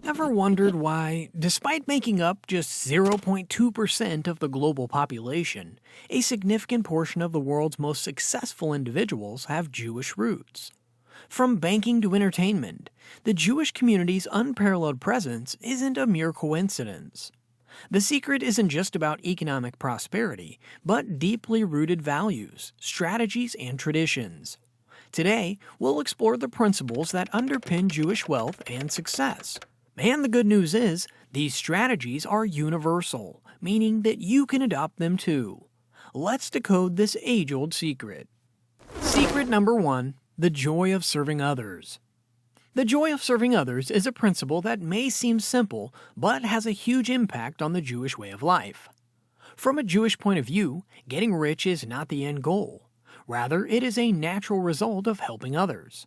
Ever wondered why, despite making up just 0.2% of the global population, a significant portion of the world's most successful individuals have Jewish roots? From banking to entertainment, the Jewish community's unparalleled presence isn't a mere coincidence. The secret isn't just about economic prosperity, but deeply rooted values, strategies, and traditions. Today, we'll explore the principles that underpin Jewish wealth and success. And the good news is, these strategies are universal, meaning that you can adopt them too. Let's decode this age-old secret. Secret number 1. The joy of serving others. The joy of serving others is a principle that may seem simple, but has a huge impact on the Jewish way of life. From a Jewish point of view, getting rich is not the end goal. Rather, it is a natural result of helping others.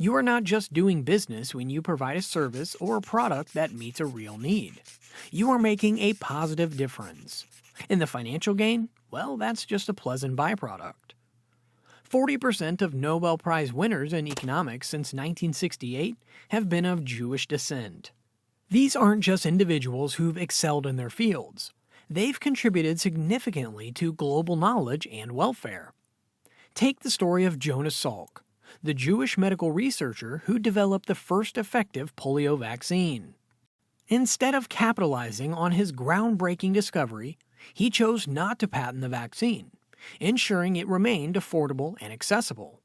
You are not just doing business when you provide a service or a product that meets a real need. You are making a positive difference. In the financial gain, well, that's just a pleasant byproduct. 40% of Nobel Prize winners in economics since 1968 have been of Jewish descent. These aren't just individuals who've excelled in their fields. They've contributed significantly to global knowledge and welfare. Take the story of Jonas Salk, the Jewish medical researcher who developed the first effective polio vaccine. Instead of capitalizing on his groundbreaking discovery, he chose not to patent the vaccine, ensuring it remained affordable and accessible.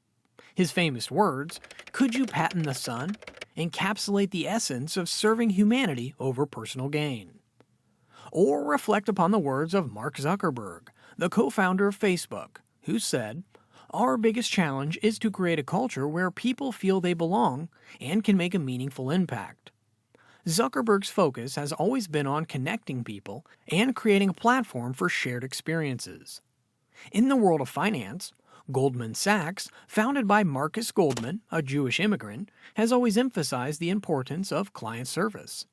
His famous words, "Could you patent the sun?" encapsulate the essence of serving humanity over personal gain. Or reflect upon the words of Mark Zuckerberg, the co-founder of Facebook, who said, "Our biggest challenge is to create a culture where people feel they belong and can make a meaningful impact." Zuckerberg's focus has always been on connecting people and creating a platform for shared experiences. In the world of finance, Goldman Sachs, founded by Marcus Goldman, a Jewish immigrant, has always emphasized the importance of client service.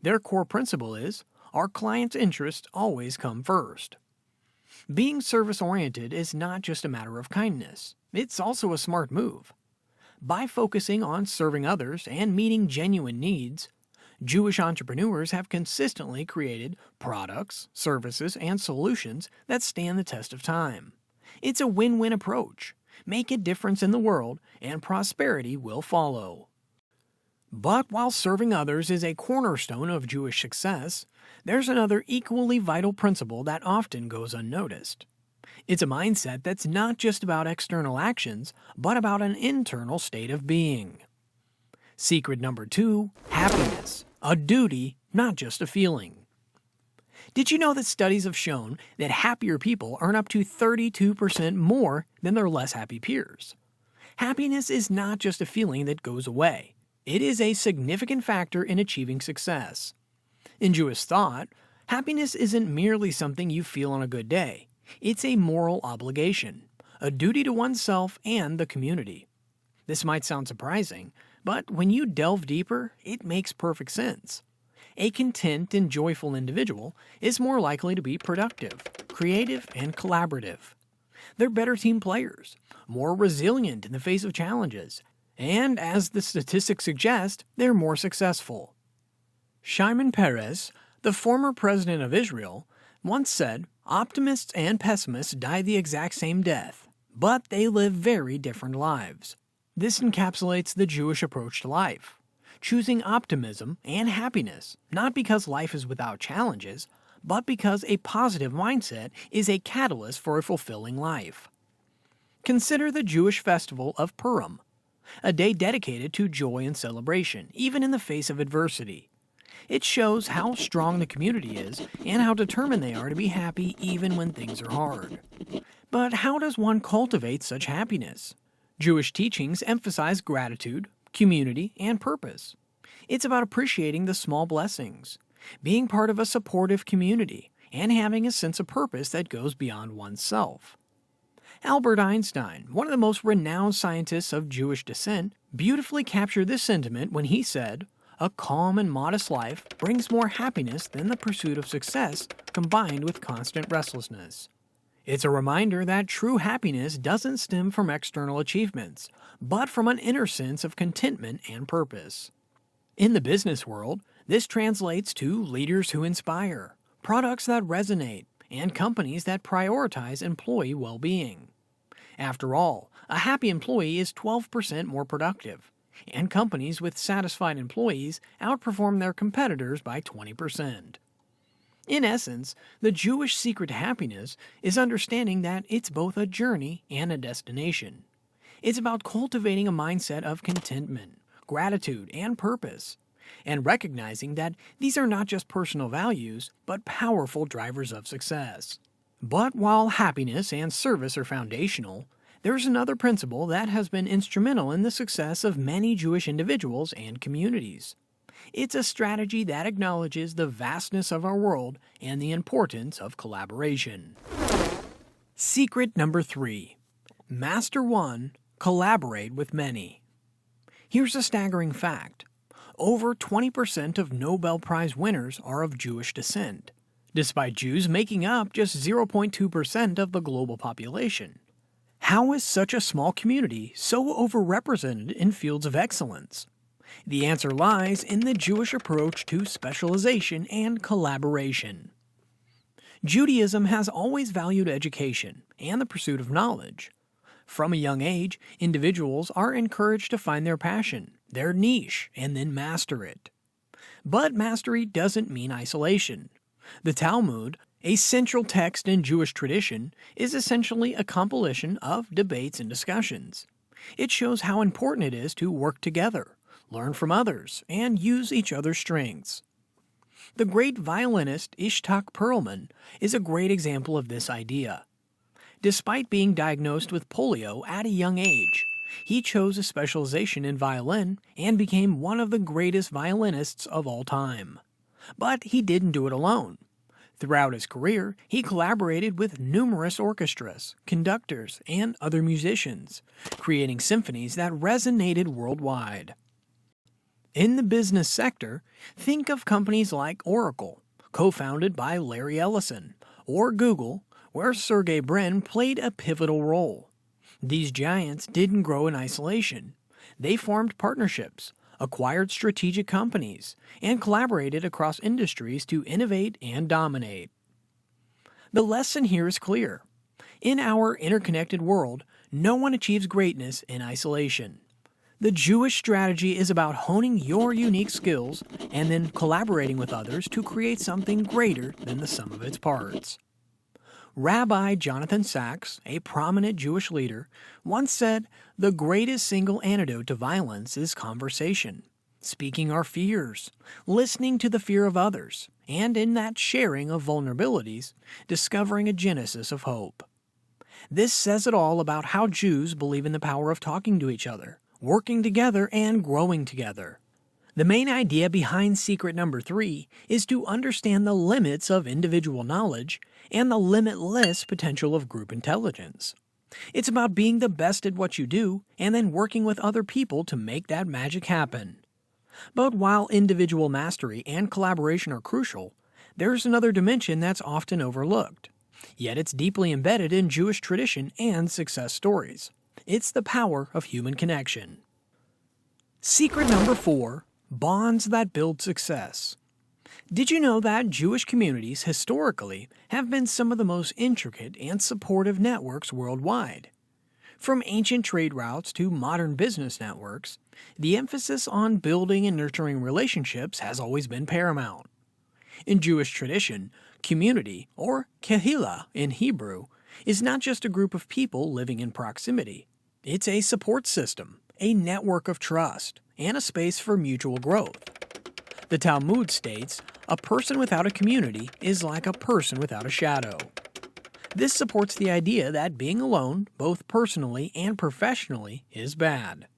Their core principle is, our client's interests always come first. Being service-oriented is not just a matter of kindness, it's also a smart move. By focusing on serving others and meeting genuine needs, Jewish entrepreneurs have consistently created products, services, and solutions that stand the test of time. It's a win-win approach. Make a difference in the world, and prosperity will follow. But while serving others is a cornerstone of Jewish success, there's another equally vital principle that often goes unnoticed. It's a mindset that's not just about external actions, but about an internal state of being. Secret number 2, happiness. A duty, not just a feeling. Did you know that studies have shown that happier people earn up to 32% more than their less happy peers? Happiness is not just a feeling that goes away. It is a significant factor in achieving success. In Jewish thought, happiness isn't merely something you feel on a good day. It's a moral obligation, a duty to oneself and the community. This might sound surprising, but when you delve deeper, it makes perfect sense. A content and joyful individual is more likely to be productive, creative, and collaborative. They're better team players, more resilient in the face of challenges, and as the statistics suggest, they're more successful. Shimon Peres, the former president of Israel, once said, "Optimists and pessimists die the exact same death, but they live very different lives." This encapsulates the Jewish approach to life, choosing optimism and happiness, not because life is without challenges, but because a positive mindset is a catalyst for a fulfilling life. Consider the Jewish festival of Purim, a day dedicated to joy and celebration, even in the face of adversity. It shows how strong the community is and how determined they are to be happy even when things are hard. But how does one cultivate such happiness? Jewish teachings emphasize gratitude, community, and purpose. It's about appreciating the small blessings, being part of a supportive community, and having a sense of purpose that goes beyond oneself. Albert Einstein, one of the most renowned scientists of Jewish descent, beautifully captured this sentiment when he said, "A calm and modest life brings more happiness than the pursuit of success combined with constant restlessness." It's a reminder that true happiness doesn't stem from external achievements, but from an inner sense of contentment and purpose. In the business world, This translates to leaders who inspire, products that resonate, and companies that prioritize employee well-being. After all, a happy employee is 12% more productive, and companies with satisfied employees outperform their competitors by 20%. In essence, the Jewish secret to happiness is understanding that it's both a journey and a destination. It's about cultivating a mindset of contentment, gratitude, and purpose, and recognizing that these are not just personal values, but powerful drivers of success. But while happiness and service are foundational, there's another principle that has been instrumental in the success of many Jewish individuals and communities. It's a strategy that acknowledges the vastness of our world and the importance of collaboration. Secret number 3. Master one, collaborate with many. Here's a staggering fact. Over 20% of Nobel Prize winners are of Jewish descent, despite Jews making up just 0.2% of the global population. How is such a small community so overrepresented in fields of excellence? The answer lies in the Jewish approach to specialization and collaboration. Judaism has always valued education and the pursuit of knowledge. From a young age, individuals are encouraged to find their passion, their niche, and then master it. But mastery doesn't mean isolation. The Talmud, a central text in Jewish tradition, is essentially a compilation of debates and discussions. It shows how important it is to work together, learn from others, and use each other's strengths. The great violinist Ishtak Perlman is a great example of this idea. Despite being diagnosed with polio at a young age, he chose a specialization in violin and became one of the greatest violinists of all time. But he didn't do it alone. Throughout his career, he collaborated with numerous orchestras, conductors, and other musicians, creating symphonies that resonated worldwide. In the business sector, think of companies like Oracle, co-founded by Larry Ellison, or Google, where Sergey Brin played a pivotal role. These giants didn't grow in isolation. They formed partnerships, acquired strategic companies, and collaborated across industries to innovate and dominate. The lesson here is clear. In our interconnected world, no one achieves greatness in isolation. The Jewish strategy is about honing your unique skills and then collaborating with others to create something greater than the sum of its parts. Rabbi Jonathan Sacks, a prominent Jewish leader, once said, "The greatest single antidote to violence is conversation, speaking our fears, listening to the fear of others, and in that sharing of vulnerabilities, discovering a genesis of hope." This says it all about how Jews believe in the power of talking to each other, working together, and growing together. The main idea behind secret number 3 is to understand the limits of individual knowledge and the limitless potential of group intelligence. It's about being the best at what you do and then working with other people to make that magic happen. But while individual mastery and collaboration are crucial, there's another dimension that's often overlooked. Yet it's deeply embedded in Jewish tradition and success stories. It's the power of human connection. Secret number 4. Bonds that build success. Did you know that Jewish communities historically have been some of the most intricate and supportive networks worldwide? From ancient trade routes to modern business networks, the emphasis on building and nurturing relationships has always been paramount. In Jewish tradition, community, or kehillah in Hebrew, is not just a group of people living in proximity. It's a support system, a network of trust, and a space for mutual growth. The Talmud states, "A person without a community is like a person without a shadow." This supports the idea that being alone, both personally and professionally, is bad.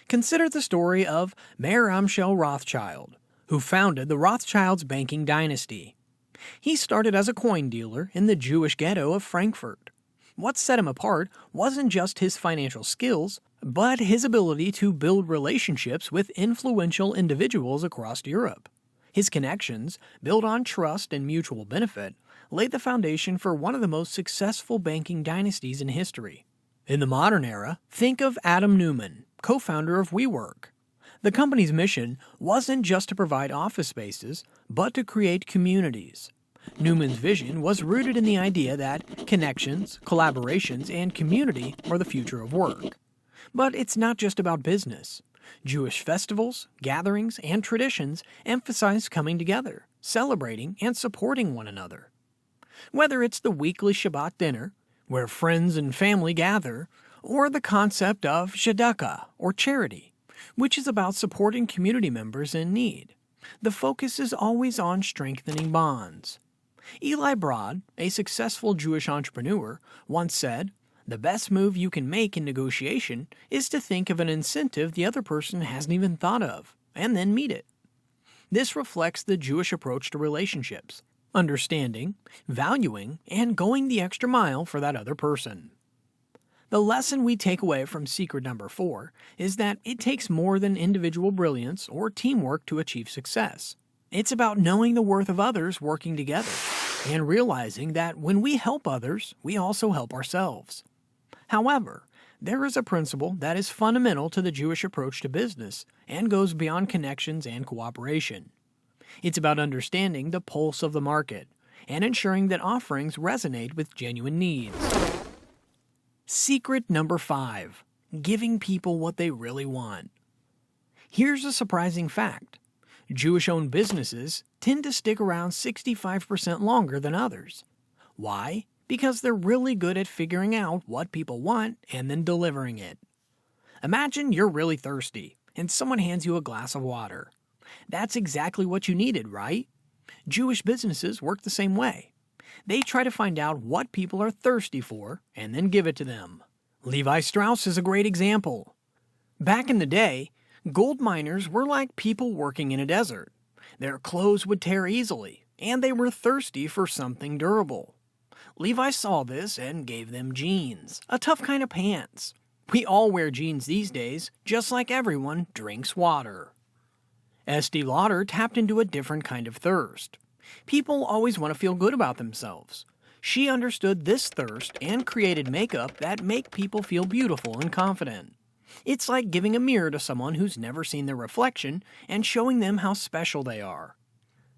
Consider the story of Mayer Amschel Rothschild, who founded the Rothschilds banking dynasty. He started as a coin dealer in the Jewish ghetto of Frankfurt. What set him apart wasn't just his financial skills, but his ability to build relationships with influential individuals across Europe. His connections, built on trust and mutual benefit, laid the foundation for one of the most successful banking dynasties in history. In the modern era, think of Adam Neumann, co-founder of WeWork. The company's mission wasn't just to provide office spaces, but to create communities. Newman's vision was rooted in the idea that connections, collaborations, and community are the future of work. But it's not just about business. Jewish festivals, gatherings, and traditions emphasize coming together, celebrating, and supporting one another. Whether it's the weekly Shabbat dinner, where friends and family gather, or the concept of tzedakah, or charity, which is about supporting community members in need, the focus is always on strengthening bonds. Eli Broad, a successful Jewish entrepreneur, once said, "The best move you can make in negotiation is to think of an incentive the other person hasn't even thought of, and then meet it." This reflects the Jewish approach to relationships, understanding, valuing, and going the extra mile for that other person. The lesson we take away from secret number 4 is that it takes more than individual brilliance or teamwork to achieve success. It's about knowing the worth of others working together, and realizing that when we help others, we also help ourselves. However, there is a principle that is fundamental to the Jewish approach to business and goes beyond connections and cooperation. It's about understanding the pulse of the market and ensuring that offerings resonate with genuine needs. Secret number 5: giving people what they really want. Here's a surprising fact. Jewish-owned businesses tend to stick around 65% longer than others. Why? Because they're really good at figuring out what people want and then delivering it. Imagine you're really thirsty and someone hands you a glass of water. That's exactly what you needed, right? Jewish businesses work the same way. They try to find out what people are thirsty for and then give it to them. Levi Strauss is a great example. Back in the day, gold miners were like people working in a desert. Their clothes would tear easily, and they were thirsty for something durable. Levi saw this and gave them jeans, a tough kind of pants. We all wear jeans these days, just like everyone drinks water. Estee Lauder tapped into a different kind of thirst. People always want to feel good about themselves. She understood this thirst and created makeup that make people feel beautiful and confident. It's like giving a mirror to someone who's never seen their reflection and showing them how special they are.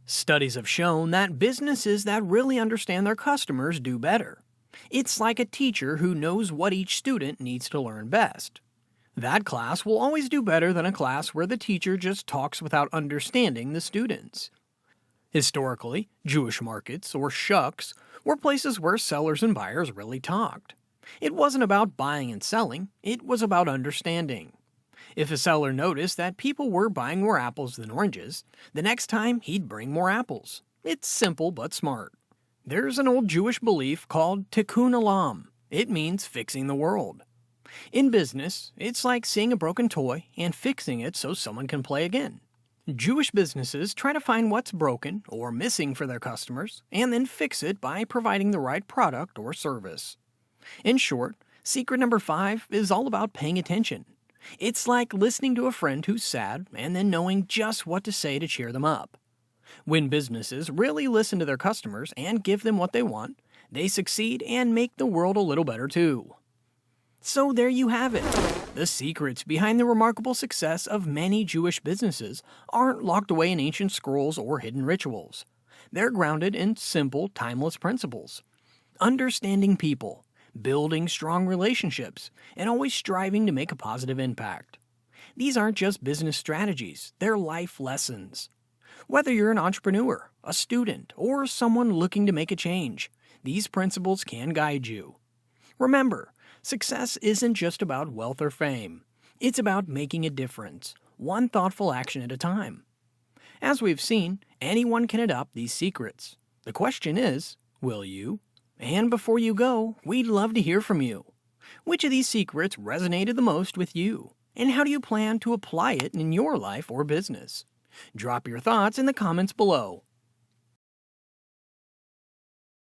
Studies have shown that businesses that really understand their customers do better. It's like a teacher who knows what each student needs to learn best. That class will always do better than a class where the teacher just talks without understanding the students. Historically, Jewish markets, or shucks, were places where sellers and buyers really talked. It wasn't about buying and selling, it was about understanding. If a seller noticed that people were buying more apples than oranges, the next time he'd bring more apples. It's simple but smart. There's an old Jewish belief called tikkun olam. It means fixing the world. In business, it's like seeing a broken toy and fixing it so someone can play again. Jewish businesses try to find what's broken or missing for their customers and then fix it by providing the right product or service. In short, secret number 5 is all about paying attention. It's like listening to a friend who's sad and then knowing just what to say to cheer them up. When businesses really listen to their customers and give them what they want, they succeed and make the world a little better too. So there you have it. The secrets behind the remarkable success of many Jewish businesses aren't locked away in ancient scrolls or hidden rituals. They're grounded in simple, timeless principles. Understanding people, building strong relationships, and always striving to make a positive impact. These aren't just business strategies, they're life lessons. Whether you're an entrepreneur, a student, or someone looking to make a change, these principles can guide you. Remember, success isn't just about wealth or fame. It's about making a difference, one thoughtful action at a time. As we've seen, anyone can adopt these secrets. The question is, will you? And before you go, we'd love to hear from you. Which of these secrets resonated the most with you? And how do you plan to apply it in your life or business? Drop your thoughts in the comments below.